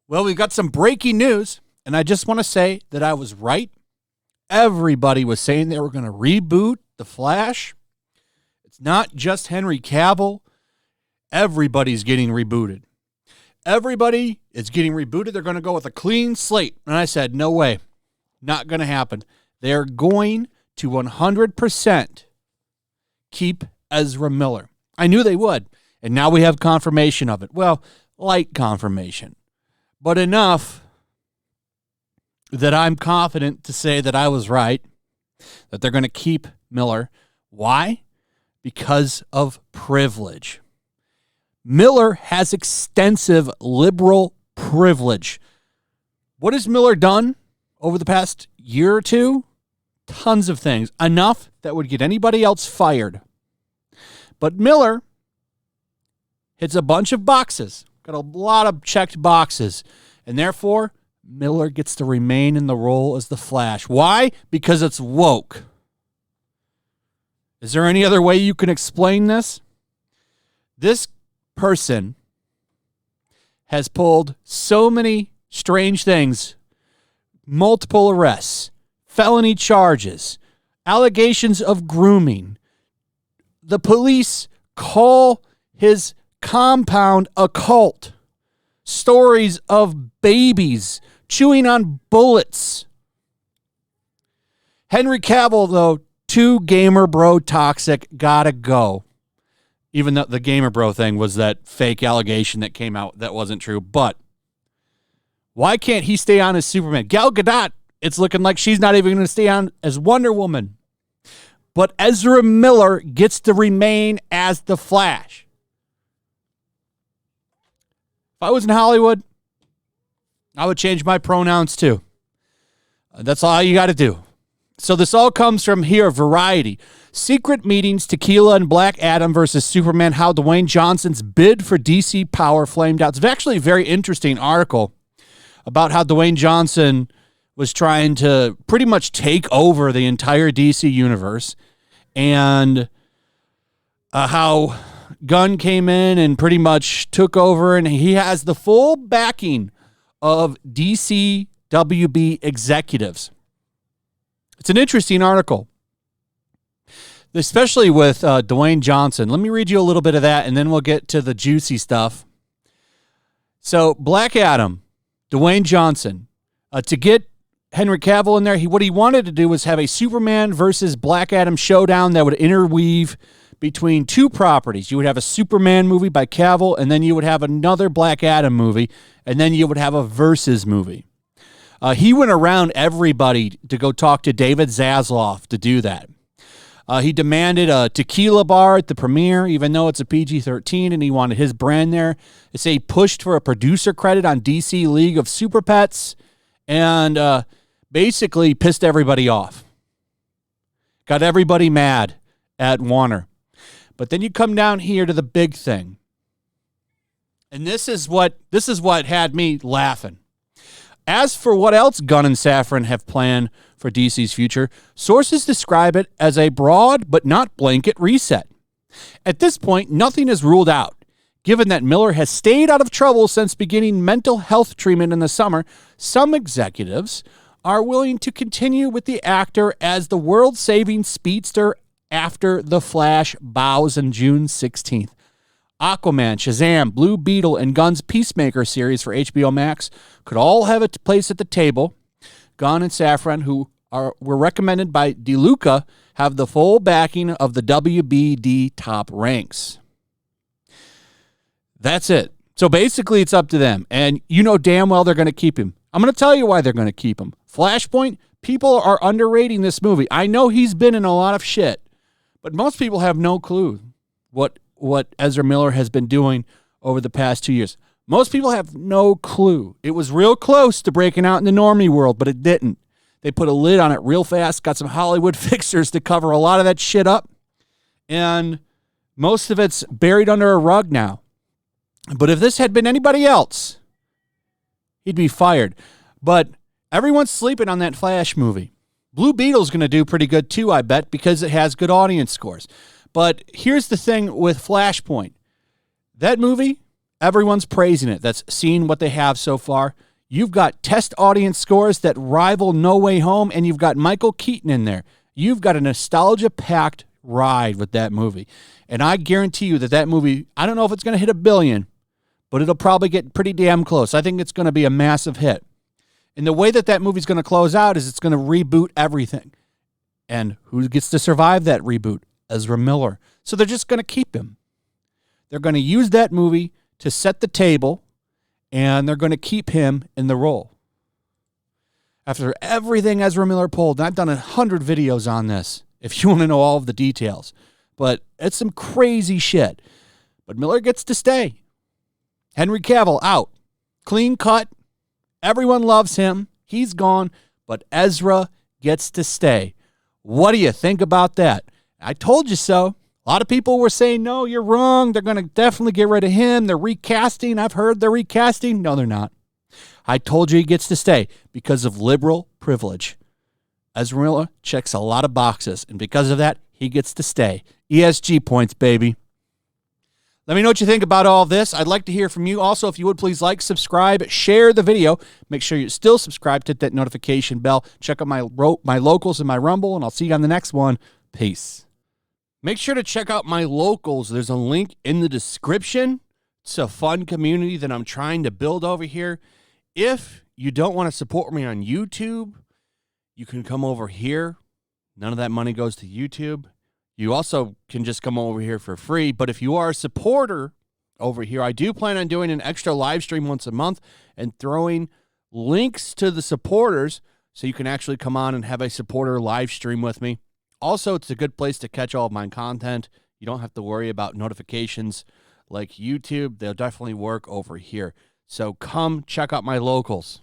Well, we've got some breaking news, and I just want to say that I was right. Everybody was saying they were going to reboot The Flash. It's not just Henry Cavill. Everybody's getting rebooted. Everybody is getting rebooted. They're going to go with a clean slate. And I said, no way. Not going to happen. They're going to 100% keep Ezra Miller. I knew they would. And now we have confirmation of it. Well, light confirmation. But enough that I'm confident to say that I was right, that they're going to keep Miller. Why? Because of privilege. Miller has extensive liberal privilege. What has Miller done over the past year or two? Tons of things. Enough that would get anybody else fired. But Miller hits a bunch of boxes. Got a lot of checked boxes. And therefore, Miller gets to remain in the role as the Flash. Why? Because it's woke. Is there any other way you can explain this? This person has pulled so many strange things, multiple arrests, felony charges, allegations of grooming. The police call his compound a cult. Stories of babies chewing on bullets. Henry Cavill, though, too gamer bro toxic, gotta go. Even though the gamer bro thing was that fake allegation that came out that wasn't true. But why can't he stay on as Superman? Gal Gadot, it's looking like she's not even going to stay on as Wonder Woman. But Ezra Miller gets to remain as the Flash. If I was in Hollywood, I would change my pronouns too. That's all you got to do. So this all comes from here, Variety. Secret meetings, Tequila and Black Adam versus Superman, how Dwayne Johnson's bid for DC power flamed out. It's actually a very interesting article about how Dwayne Johnson was trying to pretty much take over the entire DC universe, and how Gunn came in and pretty much took over, and he has the full backing of DCWB executives. It's an interesting article, especially with Dwayne Johnson. Let me read you a little bit of that, and then we'll get to the juicy stuff. So, Black Adam, Dwayne Johnson, to get Henry Cavill in there, what he wanted to do was have a Superman versus Black Adam showdown that would interweave between two properties. You would have a Superman movie by Cavill, and then you would have another Black Adam movie, and then you would have a versus movie. He went around everybody to go talk to David Zaslav to do that. He demanded a tequila bar at the premiere, even though it's a PG-13, and he wanted his brand there. They say he pushed for a producer credit on DC League of Super Pets, and basically pissed everybody off. Got everybody mad at Warner. But then you come down here to the big thing. And this is what had me laughing. As for what else Gunn and Safran have planned for DC's future, sources describe it as a broad but not blanket reset. At this point, nothing is ruled out. Given that Miller has stayed out of trouble since beginning mental health treatment in the summer, some executives are willing to continue with the actor as the world-saving speedster after The Flash bows on June 16th. Aquaman, Shazam, Blue Beetle, and Gunn's Peacemaker series for HBO Max could all have a place at the table. Gunn and Safran, who were recommended by DeLuca, have the full backing of the WBD top ranks. That's it. So basically, it's up to them. And you know damn well they're going to keep him. I'm going to tell you why they're going to keep him. Flashpoint, people are underrating this movie. I know he's been in a lot of shit, but most people have no clue what Ezra Miller has been doing over the past 2 years. Most people have no clue. It was real close to breaking out in the normie world, but it didn't. They put a lid on it real fast, got some Hollywood fixers to cover a lot of that shit up, and most of it's buried under a rug now. But if this had been anybody else, he'd be fired. But everyone's sleeping on that Flash movie. Blue Beetle's going to do pretty good too, I bet, because it has good audience scores. But here's the thing with Flashpoint. That movie, everyone's praising it. That's seen what they have so far. You've got test audience scores that rival No Way Home, and you've got Michael Keaton in there. You've got a nostalgia-packed ride with that movie. And I guarantee you that movie, I don't know if it's going to hit $1 billion, but it'll probably get pretty damn close. I think it's going to be a massive hit. And the way that movie's going to close out is it's going to reboot everything. And who gets to survive that reboot? Ezra Miller. So they're just going to keep him. They're going to use that movie to set the table, and they're going to keep him in the role. After everything Ezra Miller pulled, and I've done 100 videos on this, if you want to know all of the details. But it's some crazy shit. But Miller gets to stay. Henry Cavill out. Clean cut. Everyone loves him. He's gone. But Ezra gets to stay. What do you think about that? I told you so. A lot of people were saying, no, you're wrong. They're going to definitely get rid of him. They're recasting. I've heard they're recasting. No, they're not. I told you he gets to stay because of liberal privilege. Ezra Miller checks a lot of boxes, and because of that, he gets to stay. ESG points, baby. Let me know what you think about all this. I'd like to hear from you. Also, if you would, please like, subscribe, share the video. Make sure you're still subscribed, hit that notification bell. Check out my locals and my Rumble, and I'll see you on the next one. Peace. Make sure to check out my locals. There's a link in the description. It's a fun community that I'm trying to build over here. If you don't want to support me on YouTube, you can come over here. None of that money goes to YouTube. You also can just come over here for free. But if you are a supporter over here, I do plan on doing an extra live stream once a month and throwing links to the supporters so you can actually come on and have a supporter live stream with me. Also, it's a good place to catch all of my content. You don't have to worry about notifications like YouTube. They'll definitely work over here. So come check out my locals.